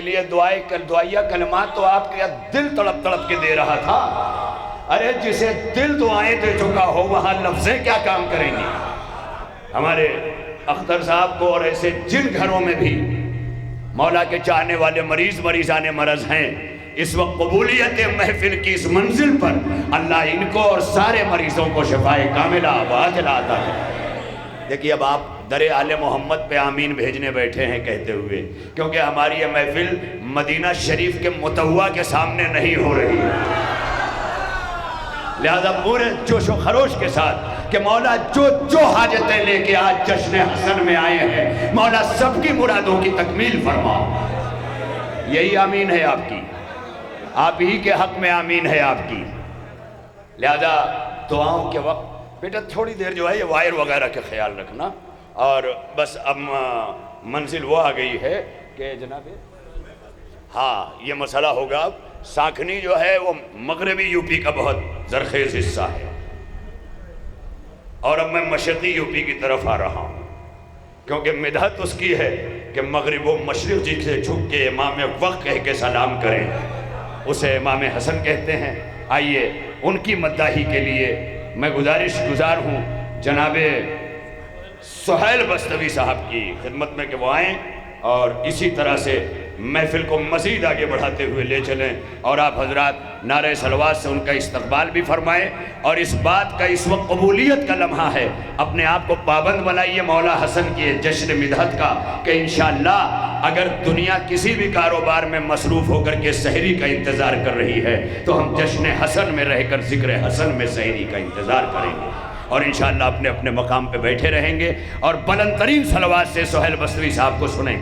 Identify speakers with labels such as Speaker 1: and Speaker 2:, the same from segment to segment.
Speaker 1: لیے دعائیہ کلمات تو آپ کے دل تڑپ تڑپ کے دے رہا تھا. ارے جسے دل دعائیں دے چکا ہو وہاں لفظیں کیا کام کریں گی. ہمارے اختر صاحب کو اور ایسے جن گھروں میں بھی مولا کے چاہنے والے مریضان مرض ہیں، اس وقت قبولیت محفل کی اس منزل پر اللہ ان کو اور سارے مریضوں کو شفائے کاملہ عاجلہ عطا کرے. دیکھیے اب آپ در آل محمد پہ آمین بھیجنے بیٹھے ہیں کہتے ہوئے، کیونکہ ہماری یہ محفل مدینہ شریف کے متوہ کے سامنے نہیں ہو رہی ہے. لہذا پورے جوش و خروش کے ساتھ کہ مولا جو حاجتیں لے کے آج جشن حسن میں آئے ہیں، مولا سب کی مرادوں کی تکمیل فرما. یہی آمین ہے آپ کی، آپ ہی کے حق میں آمین ہے آپ کی. لہذا دعاؤں کے وقت بیٹا تھوڑی دیر جو ہے یہ وائر وغیرہ کا خیال رکھنا. اور بس اب منزل وہ آ گئی ہے کہ جناب ہاں یہ مسئلہ ہوگا. اب سانکھنی جو ہے وہ مغربی یو پی کا بہت زرخیز حصہ ہے، اور اب میں مشرقی یو پی کی طرف آ رہا ہوں، کیونکہ مدحت اس کی ہے کہ مغرب و مشرق جی سے جھک کے امام وقت کہہ کے سلام کریں. اسے امام حسن کہتے ہیں. آئیے ان کی مداحی کے لیے میں گزار ہوں جناب سہیل بستوی صاحب کی خدمت میں کہ وہ آئیں اور اسی طرح سے محفل کو مزید آگے بڑھاتے ہوئے لے چلیں، اور آپ حضرات نعرہ صلوات سے ان کا استقبال بھی فرمائیں. اور اس بات کا اس وقت قبولیت کا لمحہ ہے، اپنے آپ کو پابند بنائیے مولا حسن کی جشن مدحت کا، کہ انشاءاللہ اگر دنیا کسی بھی کاروبار میں مصروف ہو کر کے سحری کا انتظار کر رہی ہے تو ہم جشن حسن میں رہ کر ذکر حسن میں سحری کا انتظار کریں گے، اور انشاءاللہ اپنے اپنے مقام پہ بیٹھے رہیں گے اور بلند ترین صلوات سے سہیل بستوی صاحب کو سنیں.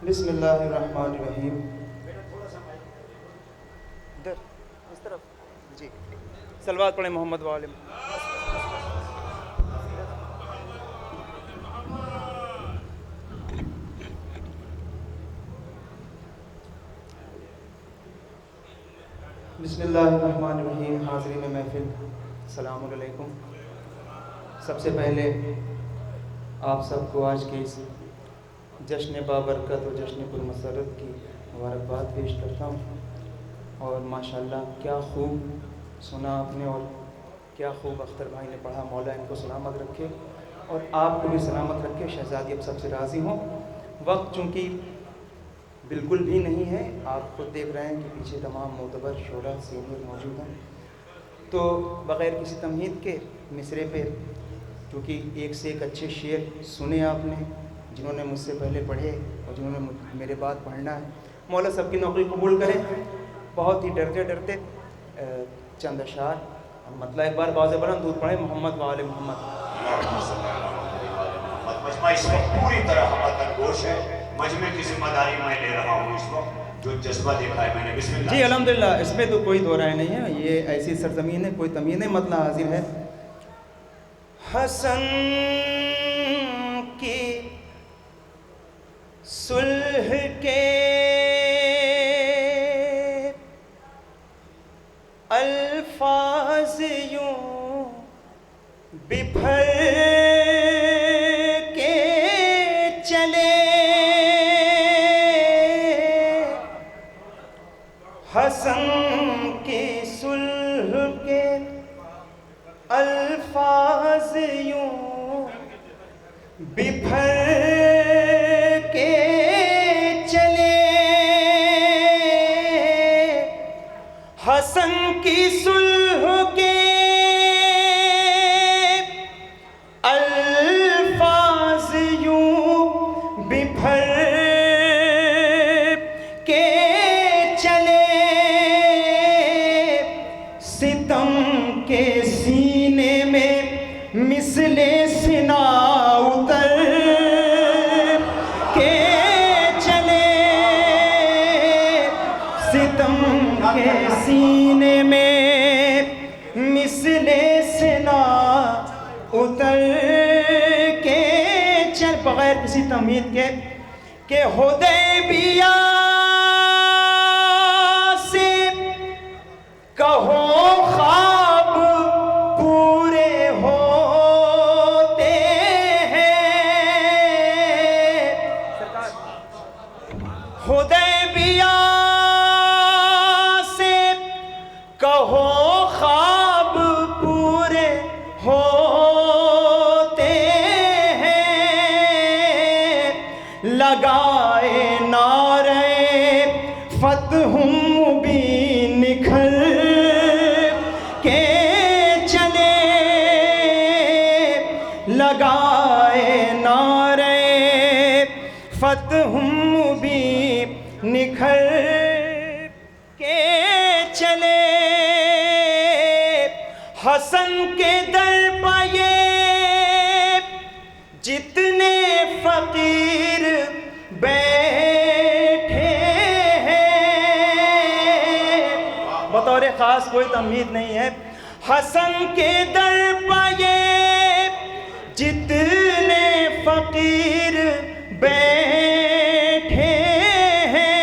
Speaker 2: بسم اللہ الرحمن الرحیم.
Speaker 3: ادھر اس طرف جی صلوات پڑھیں محمد وعلم.
Speaker 2: بسم اللہ الرحمن الرحیم. حاضرین محفل السلام علیکم. سب سے پہلے آپ سب کو آج کے اس جشن بابرکت اور جشن پرمسرت کی مبارکباد پیش کرتا ہوں. اور ماشاءاللہ کیا خوب سنا آپ نے اور کیا خوب اختر بھائی نے پڑھا. مولا ان کو سلامت رکھے اور آپ کو بھی سلامت رکھے. شہزادی اب سب سے راضی ہوں. وقت چونکہ بالکل بھی نہیں ہے، آپ خود دیکھ رہے ہیں کہ پیچھے تمام معتبر شعراء سینئر موجود ہیں، تو بغیر کسی تمہید کے مصرے پہ کیونکہ ایک سے ایک اچھے شعر سنے آپ نے جنہوں نے مجھ سے پہلے پڑھے اور جنہوں نے میرے بعد پڑھنا ہے. مولا سب کی نوکری قبول کرے. بہت ہی ڈرتے چند اشعار مطلب ایک بار باز بلند دودھ پڑھیں محمد وآل محمد.
Speaker 1: مجمع اس وقت پوری طرح ہمت ہے. مجمع کی ذمہ داری میں لے رہا ہوں اس وقت، جو جذبہ دیکھا ہے میں نے. بسم اللہ.
Speaker 2: جی الحمدللہ، اس میں تو کوئی دو رائے نہیں ہے. یہ ایسی سرزمین ہے، کوئی تمہید نہیں، مطلع حاضر ہے. حسن کی صلح کے الفاظ یوں بپھر کے چلے، حسن کی صلح کے الفاظ یوں بپھر کے چلے، حسن کی صلح کے الفاظ یوں بپھر کے چلے، ستم کے سینے میں مثل سنا اتر کے چلے، ستم کے سینے میں مثل سنا اتر کے چل، بغیر کسی تمہید کے کہ حدیبیہ سے کہو خواب پورے ہو لگائے نعرے فتح مبین نکھر کے چلے، لگائے نعرے فتح مبین نکھر کے چلے، حسن کے در پہ جتنے فقیر بیٹھے ہیں، بطور خاص کوئی تمہید نہیں ہے، حسن کے در پہ جتنے فقیر بیٹھے ہیں،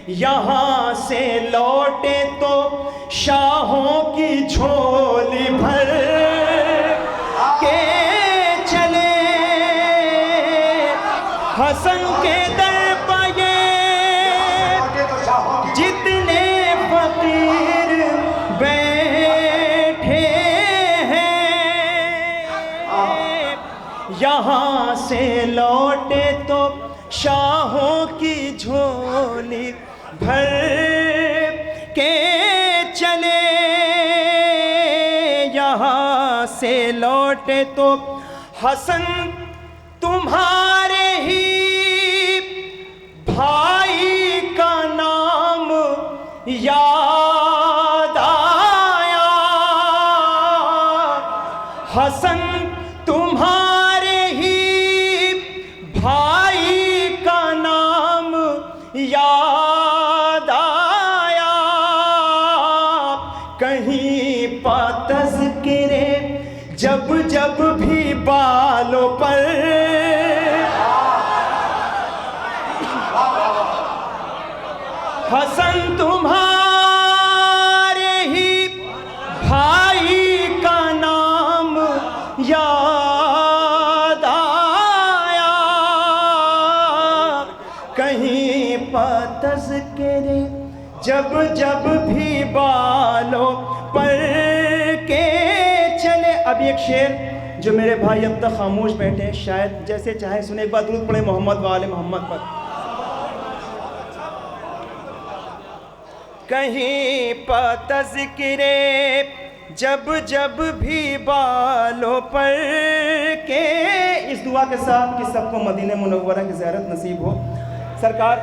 Speaker 2: یہاں سے لوٹے تو شاہوں کی جھولی بھر کے چلے، حسن کے در پہ جتنے فقیر بیٹھے ہیں، یہاں سے لوٹے تو شاہوں کی جھولی بھر کے چلے، یہاں سے لوٹے تو حسن تمہارے ہی بھائی کا نام یاد آیا، حسن تمہارے ہی بھائی کا نام یاد آیا، کہیں پا تذکرے جب جب بھی بالوں پر حسن تمہارے ہی بھائی کا نام یاد آیا، کہیں پا تذکرے جب جب بھی بالوں پر کے چلے۔ اب ایک شعر جو میرے بھائی اب تک خاموش بیٹھے ہیں، شاید جیسے چاہے سنے، ایک بار درود پڑھیں محمد و آل محمد پر۔ کہیں پا تذکرے جب جب بھی بالوں پر کے، اس دعا کے ساتھ کہ سب کو مدینہ منورہ کی زیارت نصیب ہو۔ سرکار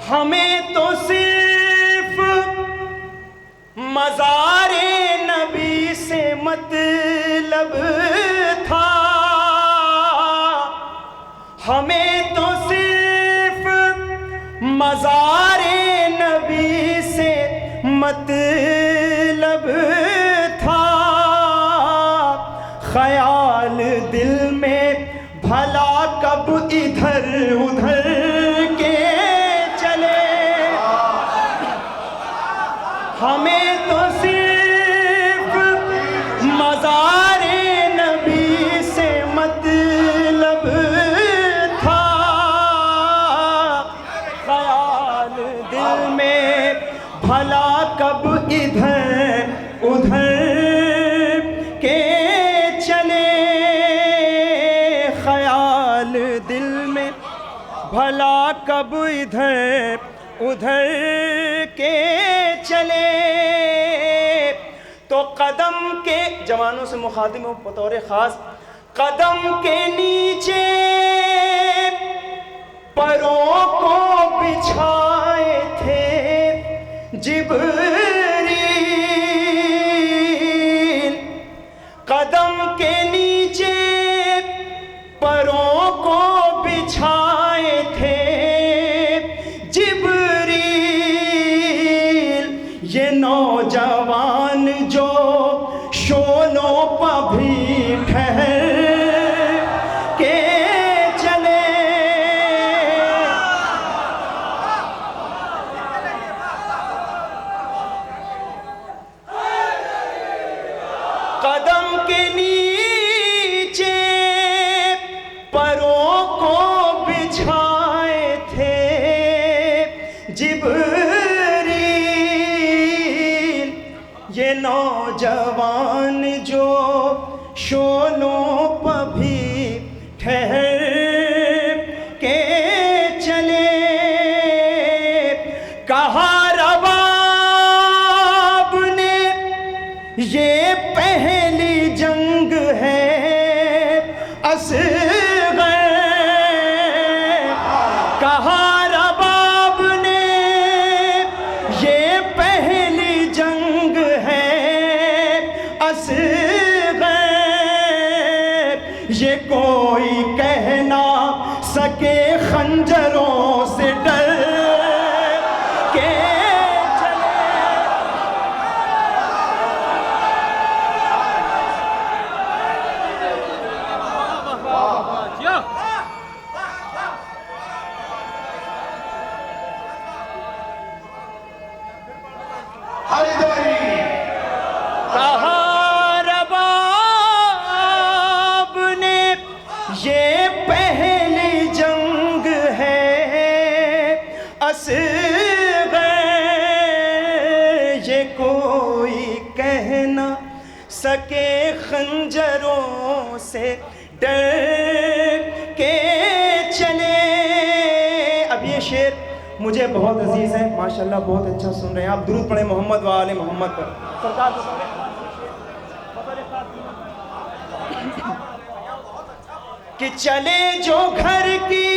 Speaker 2: ہمیں تو صرف مزار نبی سے مطلب تھا، ہمیں تو صرف مزار نبی سے مطلب تھا، خیال دل میں بھلا کب ادھر ادھر کے چلے، ہمیں تو صرف مزار نبی سے مطلب تھا، خیال دل میں بھلا کب ادھر ادھر کے چلے، خیال دل میں بھلا کب ادھر ادھر کے چلے، تو قدم کے جوانوں سے مخاطب ہوں بطور خاص، قدم کے نیچے پروں کو بچھائے تھے جبریل، قدم کے نیچے پروں کو بچھائے تھے جبریل، یہ نوجوان جو شولوں پہ بھی ٹھہر کے چلے، قدم کے نیچے پروں کو بچھائے تھے جبریل، یہ نوجوان جو شولوں پہ بھی ٹھہر اصغر کہا رباب نے یہ پہلی جنگ ہے اصغر یہ کوئی کہہ نہ سکے خنجروں سے ڈر کے کہا رباب نے یہ پہلی جنگ ہے اصغر یہ کوئی کہہ نہ سکے خنجروں سے ڈر کے چلے. اب یہ شعر مجھے بہت عزیز ہے ماشاءاللہ, بہت اچھا سن رہے ہیں آپ. درود پڑھیں محمد و آل محمد پر. سرکار کہ چلے جو گھر کی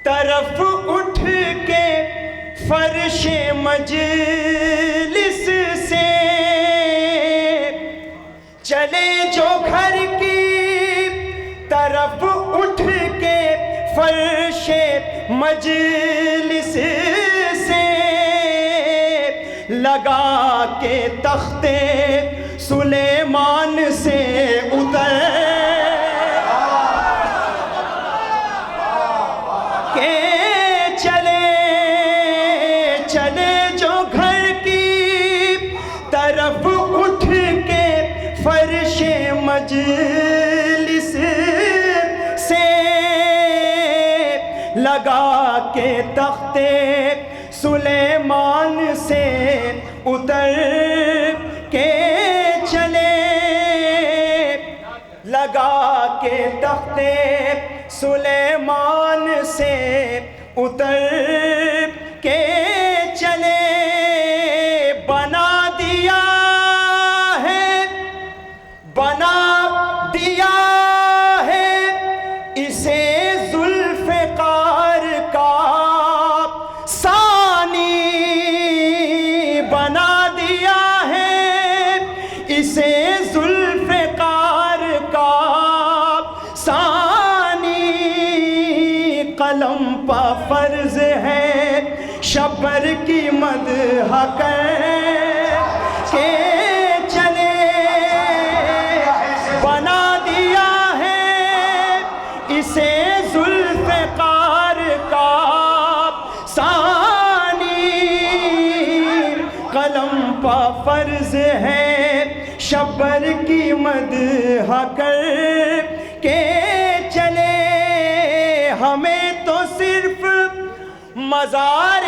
Speaker 2: طرف اٹھ کے فرش مجلس سے, چلے جو گھر کی طرف اٹھ کے فرش مجلس سے, لگا کے تختے سلیمان سے اتر کے چلے, چلے جو گھر کی طرف اٹھ کے فرش مجلس سے, لگا کے تختے سلیمان سے اتر کے چلے, لگا کے تختے سلیمان سے اتر کے چلے. بنا دیا ہے, بنا دیا ہے اسے ذوالفقار کا ثانی, بنا دیا ہے اسے ذوالفقار کا ثانی. قلم پا فرض ہے شبر کی مدح کر کے چلے, بنا دیا ہے اسے ذوالفقار کا ثانی. قلم پا فرض ہے شبر کی مدح کر کے چلے. ہمیں تو صرف مزار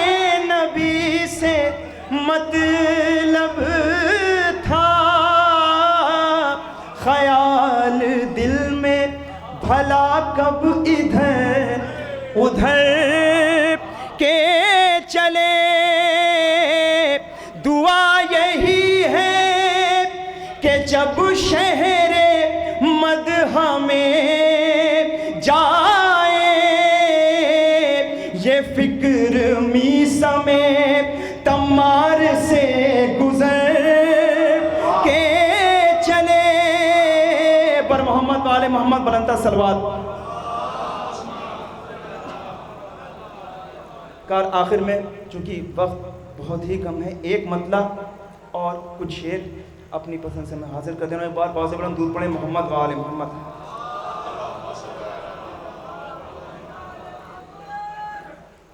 Speaker 2: نبی سے مطلب تھا, خیال دل میں بھلا کب ادھر ادھر کے چلے. دعا یہی ہے کہ جب شہر مدح میں جائے یہ فکر میسم تمار سے گزر کے چلے. بر محمد والے محمد بلندہ صلوات. کار آخر میں چونکہ وقت بہت ہی کم ہے, ایک مطلع اور کچھ شعر اپنی پسند سے میں حاضر کر دینا. ایک بار پاؤزے بلند درود پڑھیں محمد و آل محمد.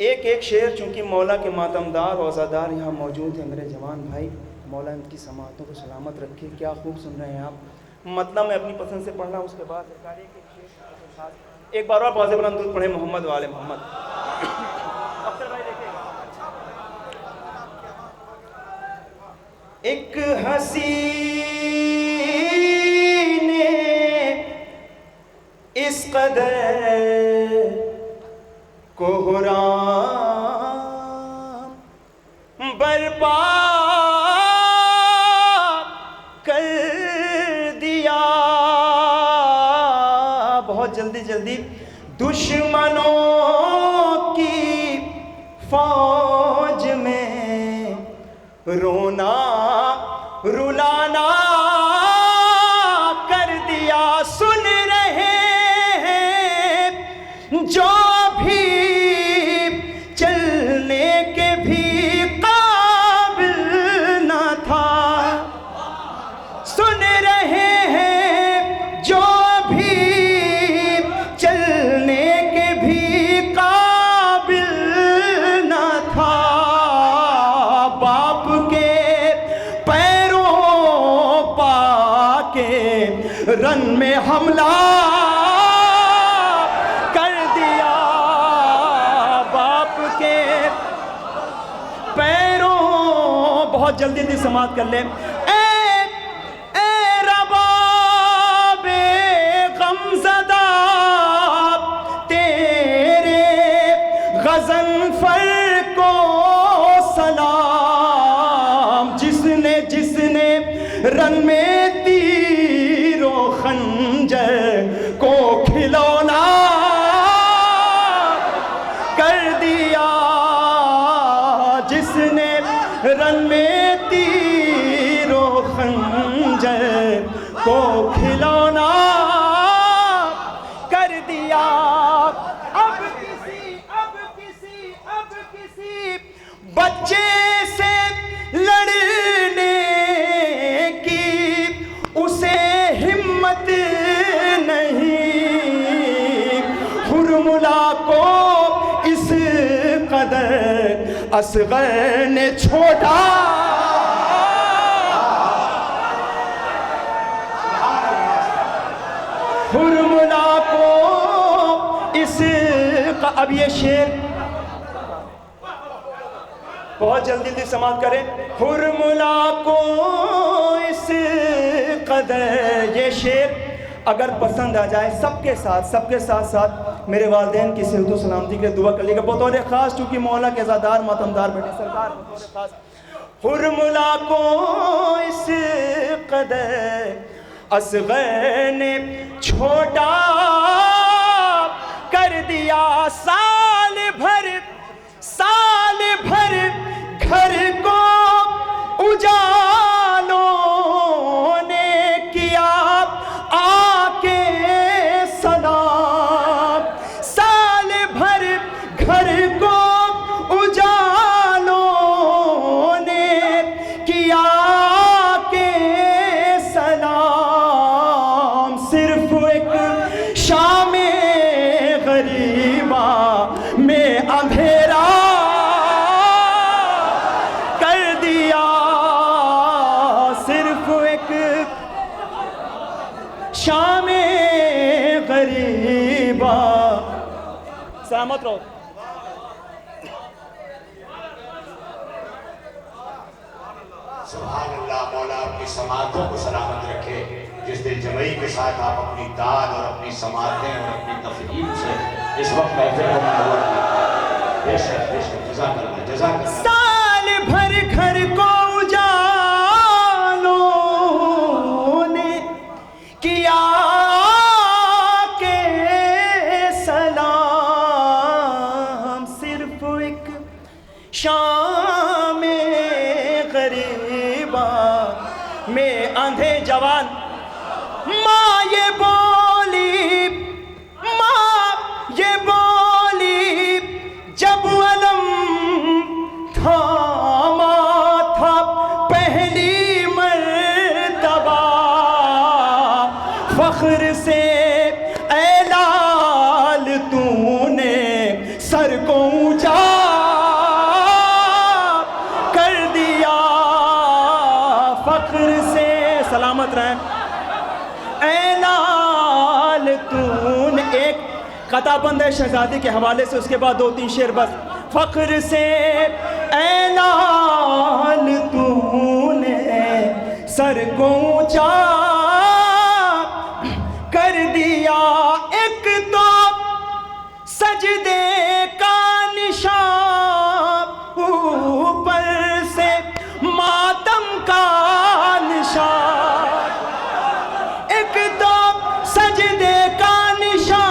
Speaker 2: ایک ایک شعر چونکہ مولا کے ماتمدار و عزادار یہاں موجود ہیں میرے جوان بھائی, مولا ان کی سماعتوں کو سلامت رکھے. کیا خوب سن رہے ہیں آپ. مطلب میں اپنی پسند سے پڑھنا, اس کے بعد ایک بار اور پاؤزے بلند درود پڑھیں محمد و آل محمد. ایک حسین اس قدر کوہرام برپا کر دیا بہت جلدی دشمنوں کی فوج میں رونا رلانا کر دیا. سن رہے ہیں جو بھی چلنے کے بھی قابل نہ تھا. سن رہے ہیں جو بھی چلنے کے بھی قابل نہ تھا. باپ کے پیروں پا کے رن میں حملہ کر دیا. باپ کے پیروں بہت جلدی سماعت کر لیں. غضنفر کو سلام. جس نے رن میں تیر و خنجر کو کھلونا کر دیا. جس نے رن میں تیر و خنجر کو کھلونا کر دیا. بچے سے لڑنے کی اسے ہمت نہیں. حرملا کو اس قدر اصغر نے چھوڑا. حرملا کو اس اب یہ شعر بہت جلدی سماعت کریں. حرملا کو اس قدر یہ شعر اگر پسند آ جائے سب کے ساتھ میرے والدین کی صحت و سلامتی کے دعا کر لے گا. بطور خاص چونکہ مولا کے عزادار ماتمدار بیٹے سرکار بطور خاص. حرملا کو اس قدر اصغر نے چھوٹا کر دیا. سال بھر گھر کو اجالوں نے کیا آ کے سلام. سال بھر گھر کو اجالوں نے کیا کے سلام. صرف ایک شام غریبا میں اندھیرا شام غریبا. سلامت رہو.
Speaker 1: سبحان اللہ. مولا آپ کی سماعتوں کو سلامت رکھے. جس دل جمعی کے ساتھ آپ اپنی داد اور اپنی سماعتیں اور اپنی تفہیم سے اس وقت محفل کو منور کیا. بے شک جزاک اللہ.
Speaker 2: سال بھر گھر کو کیا کے سلام. صرف ایک شام غریبا میں اندھے جوان. ماں یہ بولی جب علم تھاما تھا پہلی مرتبہ. فخر سے اے لال تو نے سر کو اونچا کر دیا. فخر سے سلامت رہیں. اے لال تو نے ایک قطع بند ہے شہزادی کے حوالے سے, اس کے بعد 2-3 شعر بس. فخر سے اے لال تو نے سر کو اونچا کر دیا. ایک تو سجدے کا نشان اوپر سے ماتم کا نشان. ایک تو سجدے کا نشان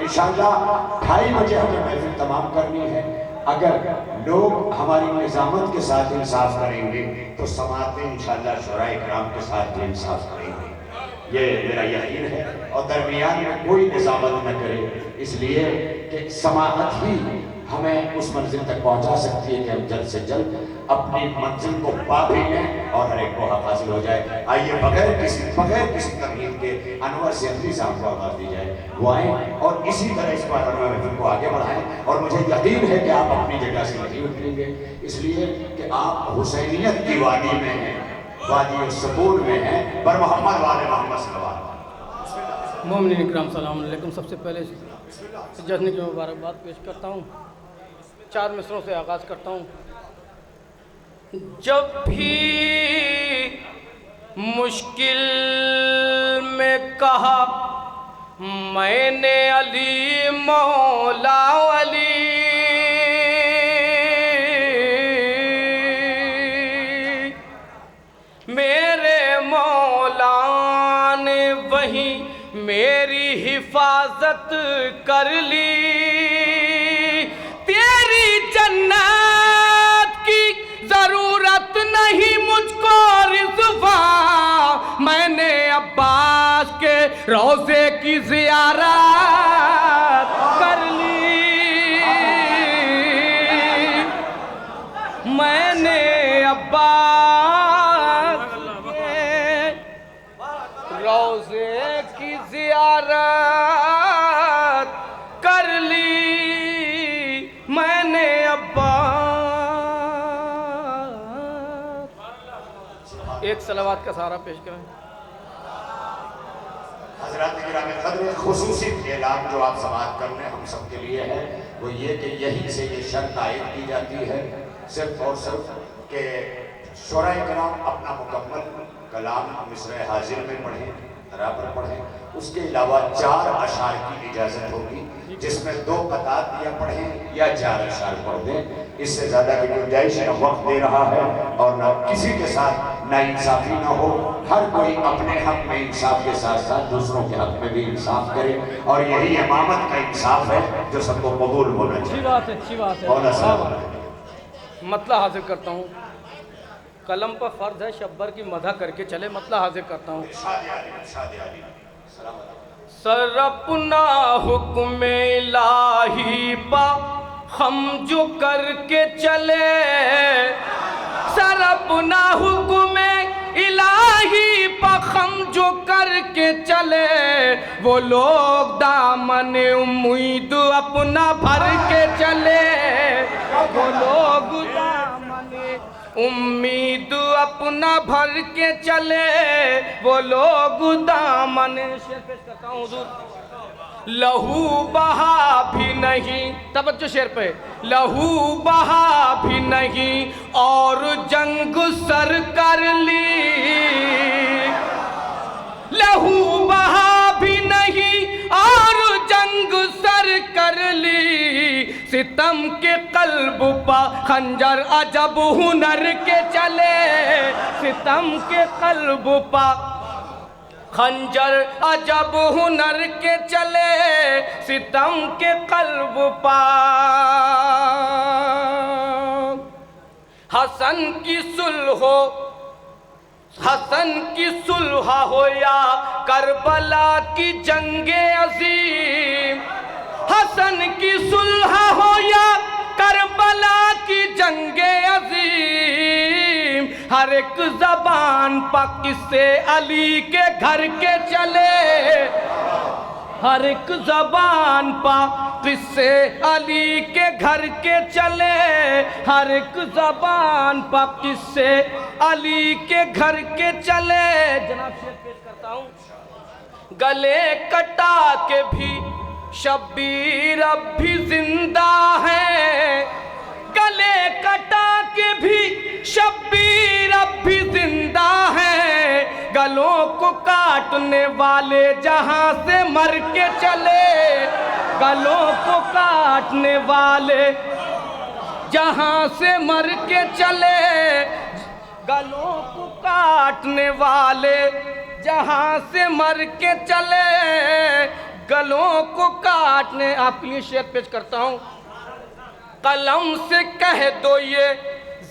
Speaker 1: انشاءاللہ 2:30 بجے ہمیں محفل تمام کرنی ہے. اگر لوگ ہماری نظامت کے ساتھ انصاف کریں گے تو سماعتیں انشاءاللہ شورائے کرام کے ساتھ بھی انصاف کریں گے. یہ میرا یقین ہے. اور درمیان میں کوئی نظامت نہ کرے، اس لیے کہ سماعت ہی ہمیں اس منزل تک پہنچا سکتی ہے کہ ہم جلد سے جلد اپنی منزل کو پا بھی لیں اور ہر ایک کو حق حاصل ہو جائے. آئیے بغیر کسی تمہید کے انور سیفی صاحب کو آواز دی جائے، وہ آئیں اور اسی طرح اس بار محفل کو آگے بڑھائیں. اور مجھے یقین ہے کہ آپ اپنی جگہ سے نہیں اٹھیں گے، اس لیے کہ آپ حسینیت کی وادی میں ہیں، وادی السکون میں ہیں. پر محمد والے محمد صلی اللہ علیہ وسلم.
Speaker 4: مومنین اکرام السلام علیکم. سب سے پہلے جشن کی مبارکباد پیش کرتا ہوں. 4 مصروں سے آغاز کرتا ہوں. جب بھی مشکل میں کہا میں نے علی مولا علی، میرے مولا نے وہیں میری حفاظت کر لی. تیری جنت کی ضرورت نہیں مجھ کو رضوان، میں نے عباس کے روضے کی زیارت کر لی. میں نے عباس کے روضے کی زیارت کر لی. میں نے ایک صلوات کا سہارا پیش کریں.
Speaker 1: حضرات گرامی قدر، خصوصی اعلان جو آپ سماعت کر لیں ہم سب کے لیے ہے، وہ یہ کہ یہیں سے یہ شرط عائد کی جاتی ہے صرف اور صرف کہ شورائے کرام اپنا مکمل کلام مصرع حاضر میں پڑھیں، برابر پڑھیں. اس کے علاوہ 4 اشعار کی اجازت ہوگی، جس میں 2 قطعات یا پڑھیں یا 4 اشعار پڑھ دیں. اس سے زیادہ کی گنجائش نہ وقت دے رہا ہے اور نہ کسی کے ساتھ نا انصافی نہ ہو. ہر کوئی اپنے حق میں انصاف کے ساتھ ساتھ دوسروں کے حق میں بھی انصاف کرے، اور یہی امامت کا انصاف ہے جو سب کو قبول ہونا چاہیے.
Speaker 4: اچھی بات ہے، اچھی بات ہے.
Speaker 1: مولا صاحب
Speaker 4: مطلع حاضر کرتا ہوں. قلم پر فرض ہے شبر کی مدح کر کے چلے. مطلع حاضر کرتا ہوں. سر اپنا حکم الہی پا ہم جو کر کے چلے، سر اپنا حکم الہی پا ہم جو کر کے چلے، وہ لوگ دامن امید اپنا بھر کے چلے، وہ لوگ دامن امید اپنا بھر کے چلے، وہ لوگ دامن. شعر پیش کرتا ہوں حضور. لہو بہا بھی نہیں، توجہ شعر پہ، لہو بہا بھی نہیں اور جنگ سر کر لی. لہو بہا بھی نہیں اور جنگ سر کر لی. ستم کے قلب پا خنجر عجب ہنر کے چلے، ستم کے قلب پا خنجر عجب ہنر کے چلے، ستم کے قلب پا. حسن کی صلح ہو، حسن کی صلح ہو یا کربلا کی جنگ عظیم، حسن کی صلح ہو یا کربلا کی جنگ عظیم، ہر ایک زبان پا قصے علی کے گھر کے چلے، ہر ایک زبان پا قصے علی کے گھر کے چلے، ہر ایک زبان پا قصے علی کے گھر کے چلے. جناب شعر پیش کرتا ہوں. گلے کٹا کے بھی شبیر اب بھی زندہ ہے، گلے کٹا کے بھی شبیر اب بھی زندہ ہے، گلوں کو کاٹنے والے جہاں سے مر کے چلے، گلوں کو کاٹنے والے جہاں سے مر کے چلے، گلوں کو کاٹنے والے جہاں سے مر کے چلے، گلوں کو کاٹنے. آپ کے لیے شعر پیش کرتا ہوں. قلم سے کہہ دو یہ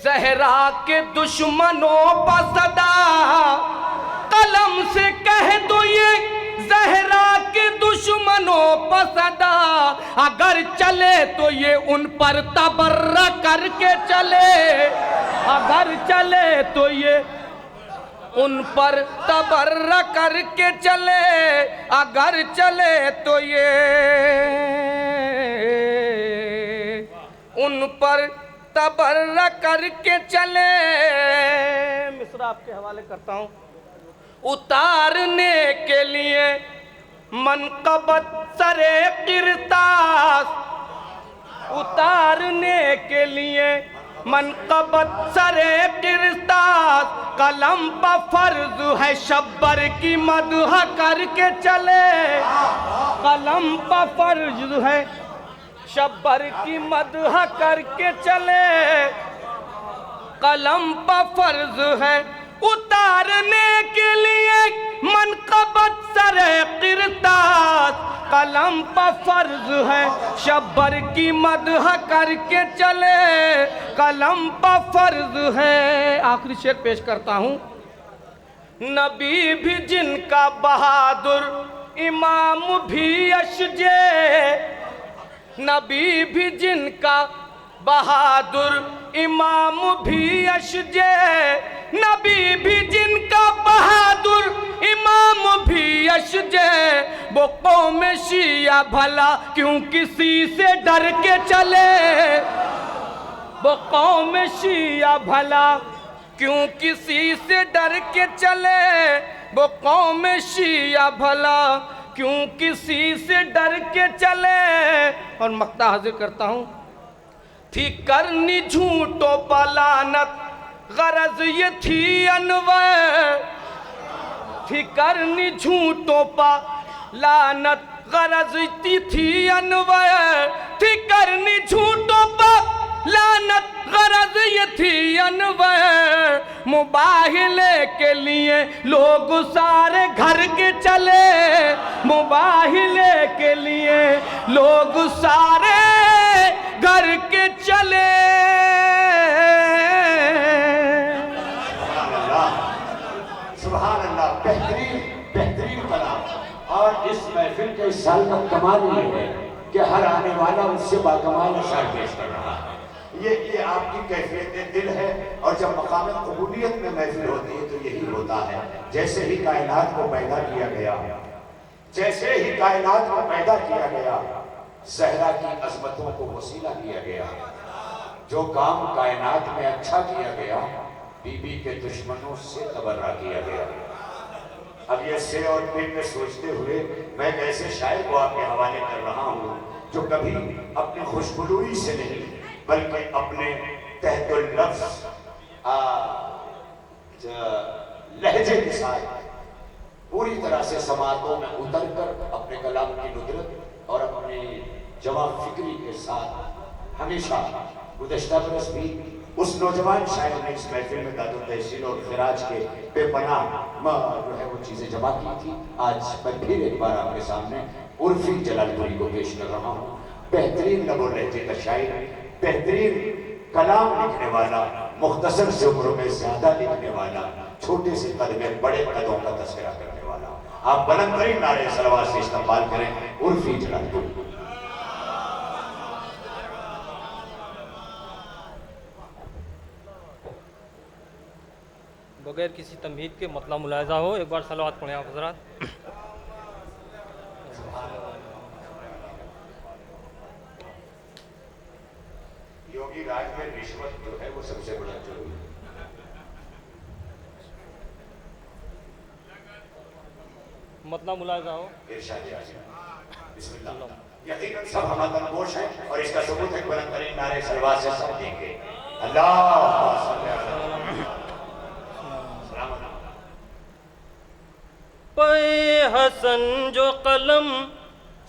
Speaker 4: زہرا کے دشمنوں پر صدا. قلم سے کہہ دو یہ زہرا کے دشمنوں پر صدا. اگر چلے تو یہ ان پر تبرہ کر کے چلے. اگر چلے تو یہ ان پر تبرہ کر کے چلے. اگر چلے تو یہ ان پر تبرہ کر کے چلے. مصرع آپ کے حوالے کرتا ہوں. اتارنے کے لیے منقبت سر قرطاس. اتارنے کے لیے منقبت سر قرطاس. قلم پہ فرض ہے شبر کی مدح کر کے چلے. قلم پہ فرض ہے شبر کی مدح کر کے چلے. قلم پہ فرض ہے اتارنے کے لیے منقبت سر قرطاس. قلم پہ فرض ہے شبر کی مدح کر کے چلے. قلم پہ فرض ہے. آخری شعر پیش کرتا ہوں. نبی بھی جن کا بہادر امام بھی اشجے. نبی بھی جن کا بہادر امام بھی اشجے. نبی بھی جن کا بہادر امام بھی اشجے. وہ قوم شیعہ بھلا کیوں کسی سے ڈر کے چلے. وہ قوم شیعہ بھلا کیوں کسی سے ڈر کے چلے. وہ قوم شیعہ بھلا کیوں کسی سے ڈر کے چلے. اور مقطع حاضر کرتا ہوں. تھی کرنی جھوٹوں پہ لعنت غرض یہ تھی انور. تھی کرنی جھوٹوں پہ لعنت غرض تھی انور. تھی کرنی جھوٹوں پہ لعنت غرض یہ تھی انور. مباہلے کے لیے لوگ سارے گھر کے چلے. مباہلے کے لیے لوگ سارے گھر کے چلے.
Speaker 1: سبحان اللہ. بہترین کلام. اور اس محفل کے اس سال کا کمال یہ ہے کہ ہر آنے والا اس سے باکمال اشعار پیش کر رہا ہے. یہ آپ کی کیفیت دل ہے. اور جب مقام قبولیت میں محفل ہوتی ہے تو یہی ہوتا ہے. جیسے ہی کائنات کو پیدا کیا گیا, جیسے ہی کائنات کو پیدا کیا گیا, زہرا کی عظمتوں کو وسیلہ کیا گیا. جو کام کائنات میں اچھا کیا گیا, بی بی کے دشمنوں سے تبرہ کیا گیا. اب یہ سے اور پھر میں سوچتے ہوئے میں ایک ایسے شاعر کو آپ کے حوالے کر رہا ہوں جو کبھی اپنی خوشبلوئی سے نہیں بلکہ اپنے تحت اللفظ لہجے کے ساتھ پوری طرح سے سماعتوں میں اتر کر اپنے کلام کی ندرت اور اپنی جواب فکری کے ساتھ ہمیشہ گزشتہ برس بھی اس نوجوان شاعر نے اس محفل میں داد و تحصیل اور خراج کے بے پناہ جو ہے وہ چیزیں جمع کی تھی. آج میں پھر ایک بار آپ کے سامنے عرفی جلال پوری کو پیش کر رہا ہوں. بہترین لب و لہجے کا شاعر, بہترین کلام لکھنے والا, مختصر سے عمروں میں زیادہ لکھنے والا, چھوٹے سے قد میں بڑے قدوں کا تذکرہ کرنے والا. آپ بلند ترین نعرے صلوات سے استقبال کریں عرفی جلال پوری کو.
Speaker 5: بغیر کسی تمہید کے مطلب ملاحظہ ہو. ایک بار صلوات پڑھیں آپ حضرات.
Speaker 1: یوگی راج میں رشوت جو ہے وہ سب سے بڑا جرم ہے.
Speaker 5: مطلب ملاحظہ ہو.
Speaker 1: ارشاد اعظم بسم اللہ. یقیناً سب ہم تنگوش ہیں اور اس کا ثبوت ہے بلند ترین نعرے صلوات سے سب دیں گے. اللہ صلی اللہ
Speaker 5: پے حسن جو قلم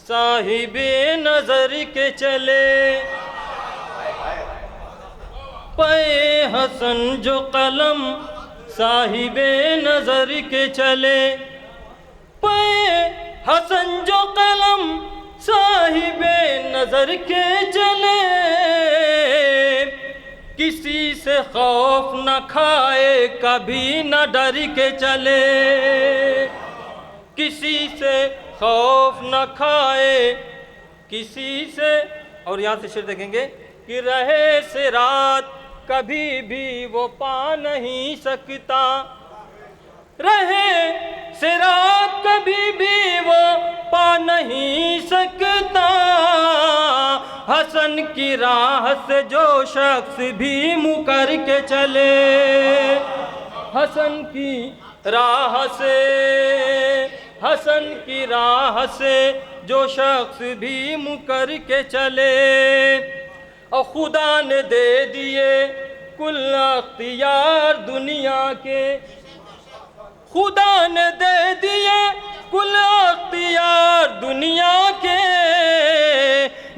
Speaker 5: صاحب نظر کے چلے. پے حسن جو قلم صاحب نظر کے چلے. پے حسن جو قلم صاحب نظر کے چلے کسی سے خوف نہ کھائے کبھی نہ ڈر کے چلے کسی سے خوف نہ کھائے کسی سے اور یہاں سے شعر دیکھیں گے کہ رہے صراط کبھی بھی وہ پا نہیں سکتا رہے صراط کبھی بھی وہ پا نہیں سکتا حسن کی راہ سے جو شخص بھی مکر کے چلے حسن کی راہ سے حسن کی راہ سے جو شخص بھی مکر کے چلے اور خدا نے دے دیے کل اختیار دنیا کے خدا نے دے دیے کل اختیار دنیا کے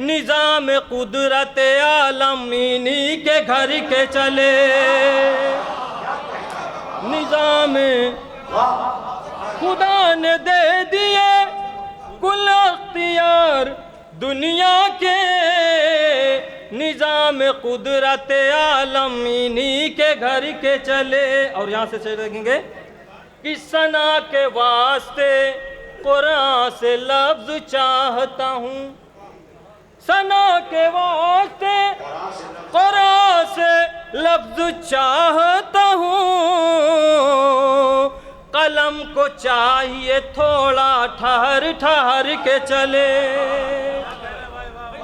Speaker 5: نظام قدرت عالم انہی کے گھر کے چلے نظام خدا نے دے دیے کل اختیار دنیا کے نظام قدرت عالم انہی کے گھر کے چلے اور یہاں سے چلے رکھیں گے کہ ثنا کے واسطے قرآن سے لفظ چاہتا ہوں ثنا کے واسطے قرآن سے لفظ چاہتا ہوں قلم کو چاہیے تھوڑا ٹھہر ٹھہر کے چلے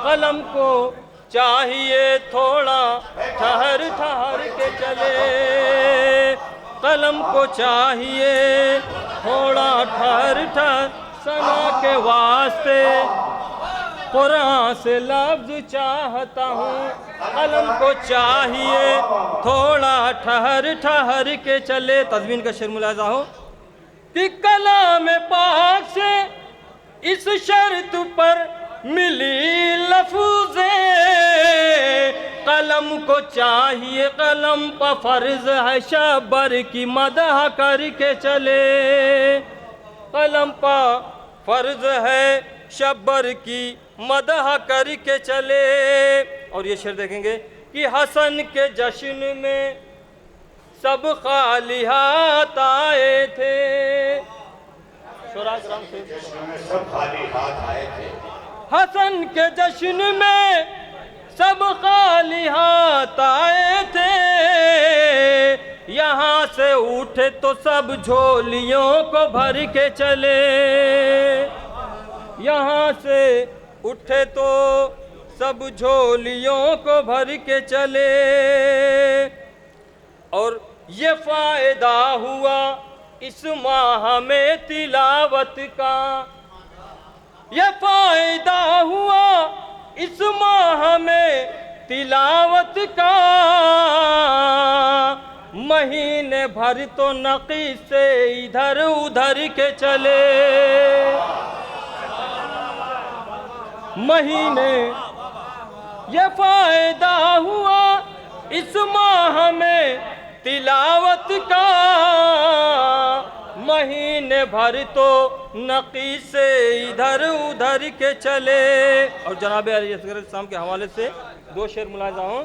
Speaker 5: قلم کو چاہیے تھوڑا ٹھہر ٹھہر کے چلے قلم کو چاہیے تھوڑا ٹھہر ٹھہر ثنا کے واسطے قرآن سے لفظ چاہتا ہوں قلم کو چاہیے تھوڑا ٹھہر ٹھہر کے چلے تضمین کا شعر ملاحظہ ہو کہ کلام پاک سے اس شرط پر ملی لفظیں قلم کو چاہیے قلم پر فرض ہے شبر کی مدح کر کے چلے قلم پر فرض ہے شبر کی مدح کر کے چلے اور یہ شعر دیکھیں گے کہ حسن کے جشن میں سب خالی ہاتھ آئے تھے شعراء کرام سے
Speaker 1: سب خالی ہاتھ آئے تھے
Speaker 5: حسن کے جشن میں سب خالی ہاتھ آئے تھے یہاں سے اٹھے تو سب جھولیوں کو بھر کے چلے یہاں سے اٹھے تو سب جھولیوں کو بھر کے چلے اور یہ فائدہ ہوا اس ماہ میں تلاوت کا یہ فائدہ ہوا اس ماہ میں تلاوت کا مہینے بھر تو نقی سے ادھر ادھر کے چلے مہینے یہ فائدہ ہوا اس ماہ میں تلاوت کا مہینے بھر تو نقی سے ادھر ادھر کے چلے اور جناب علی اصغر السلام کے حوالے سے دو شعر ملاحظہ ہوں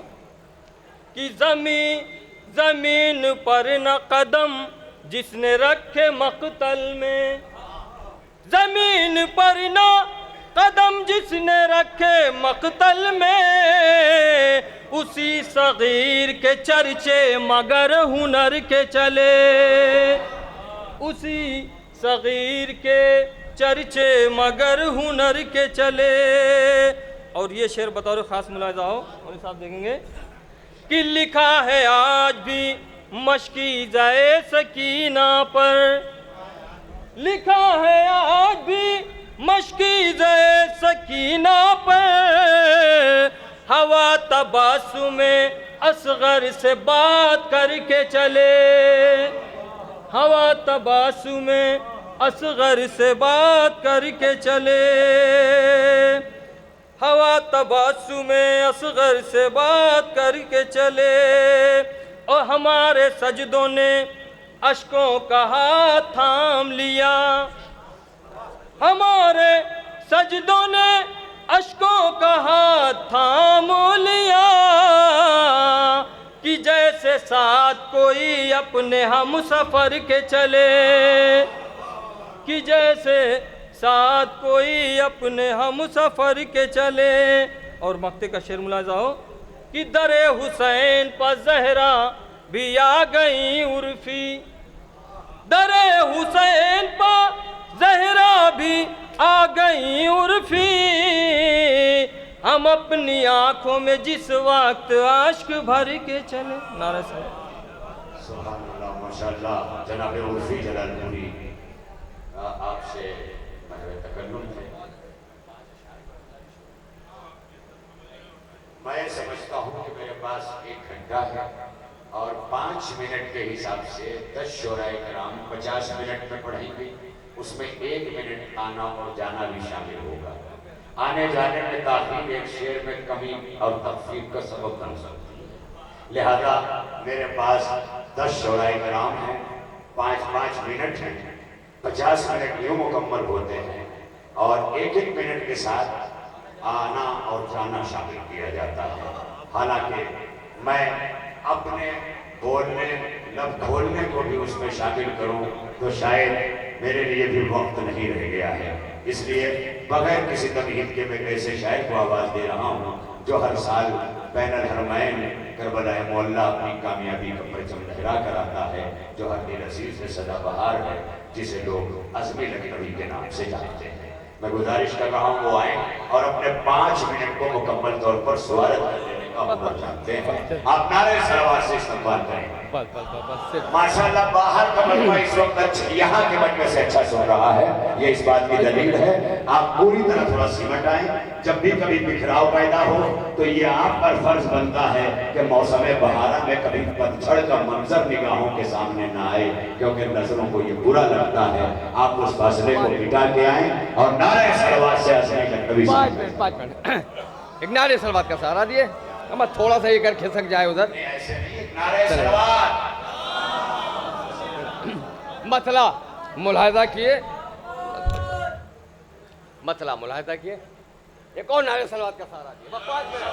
Speaker 5: کہ زمین پر نہ قدم جس نے رکھے مقتل میں زمین پر نہ قدم جس نے رکھے مقتل میں اسی صغیر کے چرچے مگر ہنر کے چلے اسی صغیر کے چرچے مگر ہنر کے چلے اور یہ شعر بطور خاص ملاحظہ ہو اور صاحب دیکھیں گے کہ لکھا ہے آج بھی مشکیزہ سکینہ پر لکھا ہے آج بھی مشکیزہ سکینہ پر ہوا تباسم اصغر سے بات کر کے چلے ہوا تباسم اصغر سے بات کر کے چلے ہوا تباسم اصغر سے بات کر کے چلے اور ہمارے سجدوں نے اشکوں کا ہاتھ تھام لیا ہمارے سجدوں نے اشکوں کا ہاتھ تھام لیا، کہ جیسے ساتھ کوئی اپنے ہم سفر کے چلے، کہ جیسے ساتھ کوئی اپنے ہم سفر کے چلے۔ اور مقطع کا شعر ملاحظہ ہو کہ در حسین پر زہرا بھی آ گئیں عرفی، در حسین پر زہرا بھی آ گئیں عرفی، ہم اپنی آنکھوں میں جس وقت عشق بھر کے چلے۔ نعرہ
Speaker 1: سبحان اللہ، ماشاءاللہ۔ جناب عرفی جلال پوری، آپ سے محو تکلم ہے۔ میں سمجھتا ہوں کہ میرے پاس 1 گھنٹہ ہے اور 5 منٹ کے حساب سے 10 شعراء کرام 50 منٹ میں پڑھیں گے، اس میں 1 منٹ آنا اور جانا بھی شامل ہوگا۔ آنے جانے میں تاخیر ایک شعر میں کمی اور تخفیف کا سبب بن سکتی ہے، لہذا میرے پاس 10 شعراء کرام ہیں، 5 منٹ ہیں، 50 منٹ یوں مکمل ہوتے ہیں اور 1 منٹ کے ساتھ آنا اور جانا شامل کیا جاتا ہے۔ حالانکہ میں اپنے بولنے، لب کھولنے کو بھی اس میں شامل کروں تو شاید میرے لیے بھی وقت نہیں رہ گیا ہے، اس لیے بغیر کسی تمہید کے میں ایسے شاعر کو آواز دے رہا ہوں جو ہر سال بین الحرمین کربلا معلیٰ اپنی کامیابی کا پرچم لہرا کر آتا ہے، جو ہر دل عزیز سے سدا بہار ہے، جسے لوگ عزمی لکھنوی کے نام سے جانتے ہیں۔ میں گزارش کر رہا ہوں وہ آئیں اور اپنے 5 منٹ کو مکمل طور پر سوارت کر لینے کا حکم چاہتے ہیں۔ آپ نعرے سلوات سے استقبال کریں۔ ماشاءاللہ باہر کا مجمع اس وقت یہاں کے مجمع سے اچھا سن رہا ہے، یہ اس بات کی دلیل ہے۔ آپ پوری طرح تھوڑا سمٹ آئیں، جب بھی کبھی بکھراؤ پیدا ہو تو یہ آپ پر فرض بنتا ہے کہ موسم بہارا میں کبھی پتجھڑ کا منظر نگاہوں کے سامنے نہ آئے، کیونکہ نظروں کو یہ برا لگتا ہے۔ آپ اس فاصلے کو مٹا کے آئیں اور نعرہ سلوات سے عظیم لکھنوی سے
Speaker 4: 5 منٹ ایک نعرہ سلوات کا سہارا دیے، ہم تھوڑا سا یہ کر کھسک جائے ادھر۔
Speaker 1: ایسے نہیں، نعرہ سلوات۔
Speaker 4: مسئلہ ملاحظہ کیے، مسئلہ ملاحظہ کیے، ایک اور نعرہ سلوات کا سہارا دیے، بس 5 منٹ۔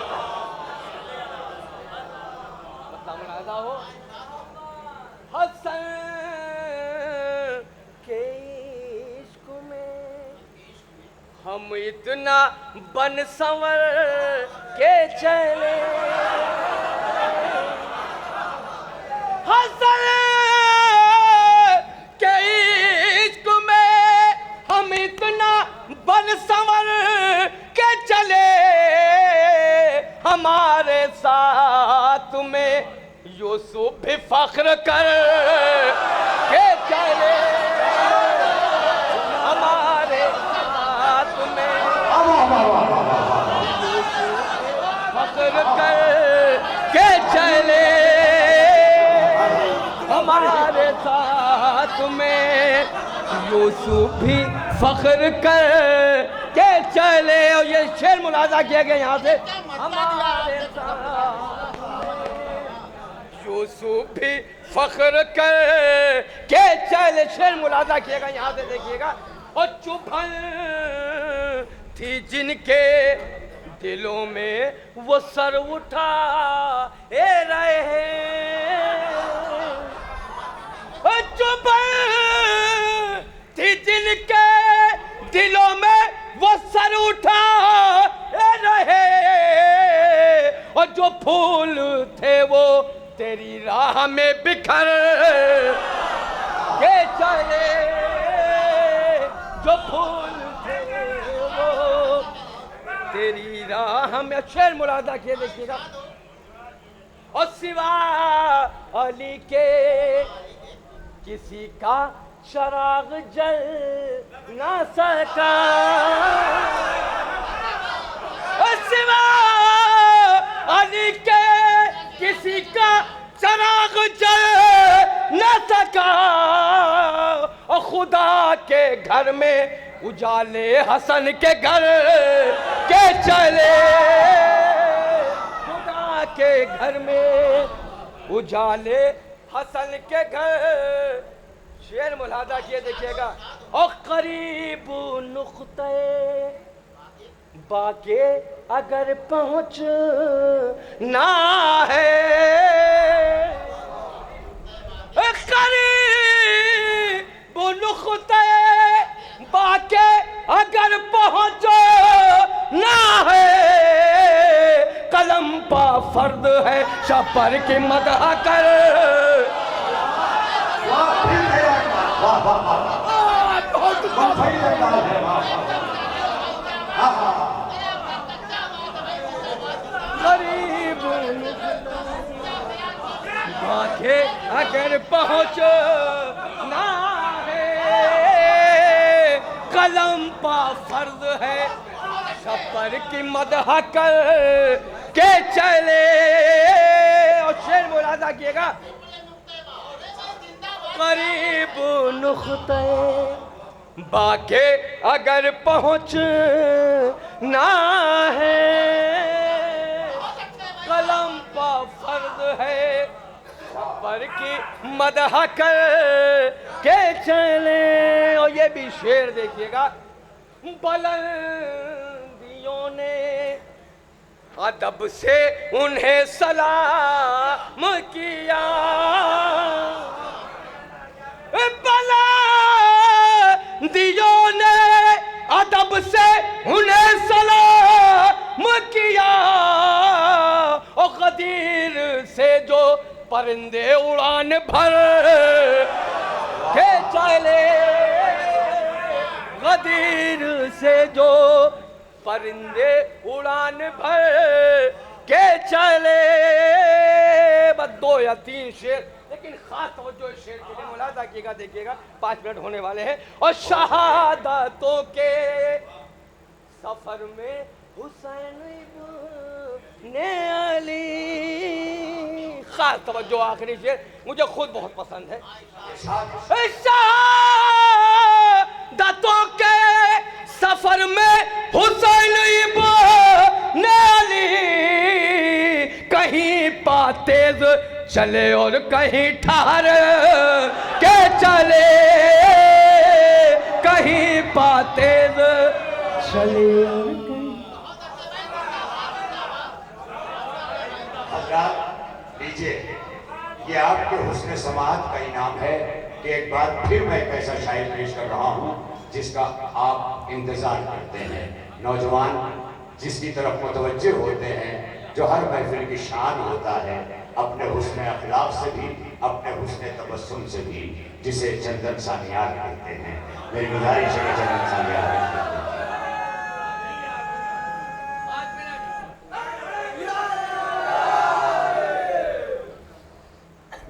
Speaker 4: مسئلہ ملاحظہ ہو، حسن کے عشق میں ہم اتنا بن سنور کے چلے، حسن کے عشق میں ہم اتنا بن سنور کے چلے، ہمارے ساتھ میں یوسف بھی فخر کر کے چلے، ہمارے ساتھ میں فخر کر کے چلے، ہمارے ساتھ میں یوسف بھی فخر کر کے چلے۔ اور یہ شعر ملاحظہ کیا گیا یہاں سے، ہمارے ساتھ یوسف بھی فخر کر کے چلے، شعر ملاحظہ کیا گیا یہاں سے، دیکھیے گا۔ اور چبھن تھی جن کے دلوں میں وہ سر اٹھا رہے ہیں، چبھن تھی جن کے دلوں میں وہ سر اٹھا رہے، اور جو پھول تھے وہ تیری راہ میں بکھر کے چلے، جو پھول تھے وہ تیری راہ میں۔ شعر ملاحظہ کیے دیکھیے گا۔ اور سوا علی کے کسی کا چراغ جل نہ سکا، سوا علی کے کسی کا چراغ جل نہ سکا، اور خدا کے گھر میں اجالے حسن کے گھر کے چلے، خدا کے گھر میں اجالے حسن کے گھر۔ شعر ملاحظہ کیے دیکھیے گا۔ اور قریب نقطۂ باقی اگر پہنچنا ہے، قریب نقطۂ باقی اگر پہنچنا ہے، قلم پا فرد ہے شپر کی مدح کر، غریب باقی اگر پہنچنا ہے، قلم پا فرض ہے شپر کی مدح کر کے چلے. اور شعر ملاحظہ کیے گا، قریب نقطۂ باقی اگر پہنچنا ہے، قلم پا فرض ہے شپر کی مدح کر کے چلے. اور یہ بھی شعر دیکھیے گا، بلندیوں نے ادب سے انہیں سلام کیا، بلندیوں نے ادب سے انہیں سلام کیا، اور غدیر سے جو پرندے اڑان بھر کے چلے، غدیر سے جو پرندے اڑان بھر کے چلے. بس 2 یا 3 شعر، لیکن خاص توجہ اس شعر کے لیے ملاحظہ کیے گا. دیکھیے گا 5 منٹ ہونے والے ہیں. اور شہادتوں کے سفر میں حسین ابن علی، خاص توجہ آخری شعر مجھے خود بہت پسند ہے. شہادتوں کے سفر میں حسین ابن علی، کہیں پا تیز چلے اور کہیں ٹھہر کے چلے، کہیں پا تیز چلے اور کہیں.
Speaker 1: حضرات لیجئے، یہ آپ کے حسن سماعت کا انعام ہے کہ ایک بار پھر میں ایک ایسا شاعر پیش کر رہا ہوں جس کا آپ انتظار کرتے ہیں. نوجوان جس کی طرف متوجہ ہوتے ہیں، جو ہر محفل کی شان ہوتا ہے، اپنے حسن اخلاق سے بھی، اپنے حسن تبسم سے بھی، جسے چندن سانیار کہتے ہیں. میری گزارش ہے کہ چندن سانیار کہتے ہیں.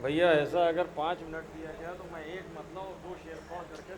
Speaker 5: بھیا ایسا اگر 5 منٹ دیا گیا تو میں 1 مطلب اور 2 شعر پڑھ کر کے